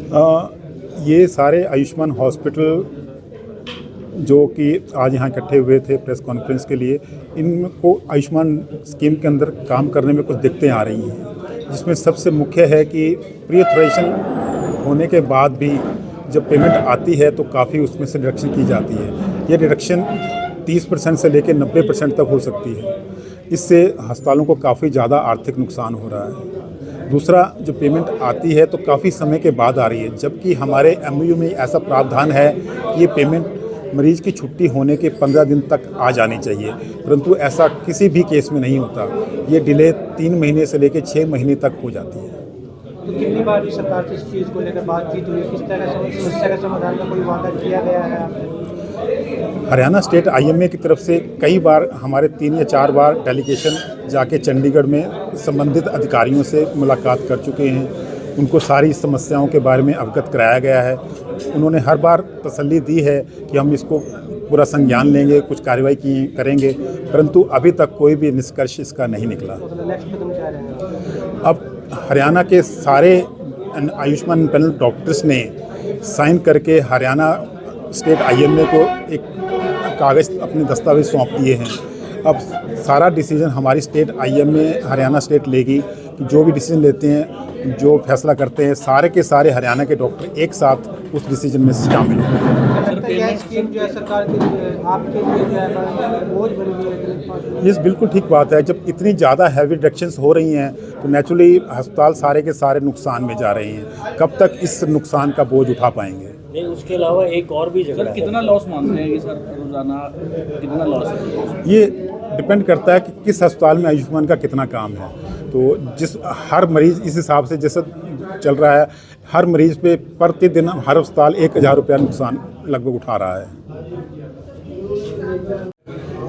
ये सारे आयुष्मान हॉस्पिटल जो कि आज यहाँ इकट्ठे हुए थे प्रेस कॉन्फ्रेंस के लिए, इनको आयुष्मान स्कीम के अंदर काम करने में कुछ दिक्कतें आ रही हैं, जिसमें सबसे मुख्य है कि प्री ऑथराइजेशन होने के बाद भी जब पेमेंट आती है तो काफ़ी उसमें से डिडक्शन की जाती है। ये डिडक्शन 30% से लेकर 90% तक हो सकती है। इससे अस्पतालों को काफ़ी ज़्यादा आर्थिक नुकसान हो रहा है। दूसरा, जो पेमेंट आती है तो काफ़ी समय के बाद आ रही है, जबकि हमारे एमओयू में ऐसा प्रावधान है कि ये पेमेंट मरीज़ की छुट्टी होने के 15 दिन तक आ जानी चाहिए, परंतु ऐसा किसी भी केस में नहीं होता। ये डिले 3 महीने से लेकर 6 महीने तक हो जाती है। तो कितनी बार सरकार से इस चीज़ को लेकर बातचीत हुई, किस तरह से समस्या का समाधान का कोई वादा किया गया है आपने? हरियाणा स्टेट आईएमए की तरफ से कई बार हमारे 3 या 4 बार डेलीगेशन जाके चंडीगढ़ में संबंधित अधिकारियों से मुलाकात कर चुके हैं। उनको सारी समस्याओं के बारे में अवगत कराया गया है। उन्होंने हर बार तसल्ली दी है कि हम इसको पूरा संज्ञान लेंगे, कुछ कार्रवाई करेंगे, परंतु अभी तक कोई भी निष्कर्ष इसका नहीं निकला। अब हरियाणा के सारे आयुष्मान पैनल डॉक्टर्स ने साइन करके हरियाणा स्टेट आईएमए को एक कागज़ अपने दस्तावेज सौंप दिए हैं। अब सारा डिसीजन हमारी स्टेट आईएमए हरियाणा स्टेट लेगी कि जो भी डिसीजन लेते हैं, जो फैसला करते हैं, सारे के सारे हरियाणा के डॉक्टर एक साथ उस डिसीजन में शामिल होंगे। ये बिल्कुल ठीक बात है। जब इतनी ज़्यादा हैवी डिडक्शंस हो रही हैं तो नेचुरली अस्पताल सारे के सारे नुकसान में जा रहे हैं। कब तक इस नुकसान का बोझ उठा पाएंगे? नहीं, उसके अलावा एक और भी जगह कितना लॉस मानते हैं कि सर रोजाना कितना लॉस है? ये डिपेंड करता है कि किस अस्पताल में आयुष्मान का कितना काम है। तो हर मरीज़ इस हिसाब से जैसा चल रहा है, हर मरीज़ पे प्रतिदिन हर अस्पताल 1000 रुपया नुकसान लगभग उठा रहा है।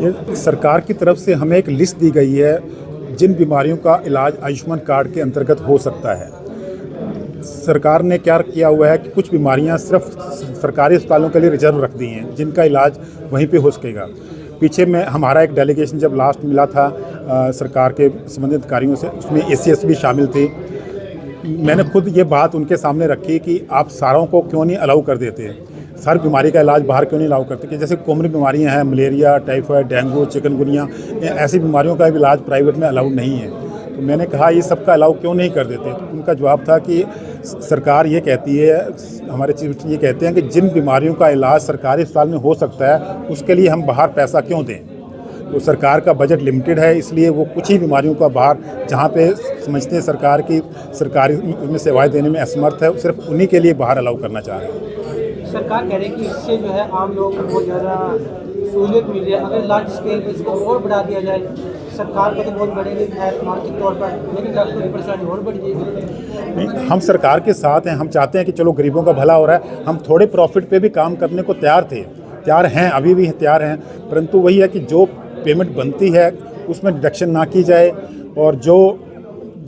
ये सरकार की तरफ से हमें एक लिस्ट दी गई है जिन बीमारियों का इलाज आयुष्मान कार्ड के अंतर्गत हो सकता है। सरकार ने क्या किया हुआ है कि कुछ बीमारियां सिर्फ सरकारी अस्पतालों के लिए रिजर्व रख दी हैं, जिनका इलाज वहीं पे हो सकेगा। पीछे में हमारा एक डेलीगेशन जब लास्ट मिला था सरकार के संबंधित अधिकारियों से, उसमें एसीएस भी शामिल थे। मैंने खुद ये बात उनके सामने रखी कि आप सारों को क्यों नहीं अलाउ कर देते, हर बीमारी का इलाज बाहर क्यों नहीं अलाउ करते, कि जैसे कॉमन बीमारियां हैं, मलेरिया, टाइफाइड, डेंगू, चिकनगुनिया, ऐसी बीमारियों का इलाज प्राइवेट में अलाउ नहीं है। तो मैंने कहा ये सबका अलाउ क्यों नहीं कर देते? तो उनका जवाब था कि सरकार ये कहती है, हमारे चीफ मिनिस्टर ये कहते हैं कि जिन बीमारियों का इलाज सरकारी अस्पताल में हो सकता है उसके लिए हम बाहर पैसा क्यों दें। तो सरकार का बजट लिमिटेड है, इसलिए वो कुछ ही बीमारियों का बाहर, जहाँ पे समझते हैं सरकार की सरकारी में सेवाएं देने में असमर्थ है, सिर्फ उन्हीं के लिए बाहर अलाउ करना चाह रहे हैं। सरकार कह रही है कि इससे जो है आम लोगों को बहुत ज़्यादा सहूलियत मिल है। अगर लार्ज स्केल पर इसको और बढ़ा दिया जाए, सरकार को तो बहुत बढ़ेगी मानसिक तौर पर, लेकिन आपको ये परेशानी और बढ़ जाएगी। नहीं, हम सरकार के साथ हैं। हम चाहते हैं कि चलो गरीबों का भला हो रहा है, हम थोड़े प्रॉफिट पे भी काम करने को तैयार हैं, अभी भी तैयार हैं, परंतु वही है कि जो पेमेंट बनती है उसमें डिडक्शन ना की जाए और जो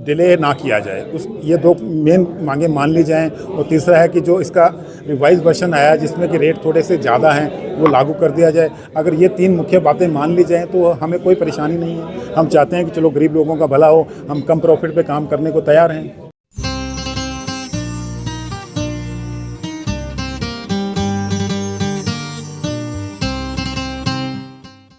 डिले ना किया जाए, ये 2 मेन मांगे मान ली जाएं। और तीसरा है कि जो इसका रिवाइज वर्जन आया है जिसमें कि रेट थोड़े से ज़्यादा हैं, वो लागू कर दिया जाए। अगर ये 3 मुख्य बातें मान ली जाएं तो हमें कोई परेशानी नहीं है। हम चाहते हैं कि चलो गरीब लोगों का भला हो, हम कम प्रॉफिट पे काम करने को तैयार हैं।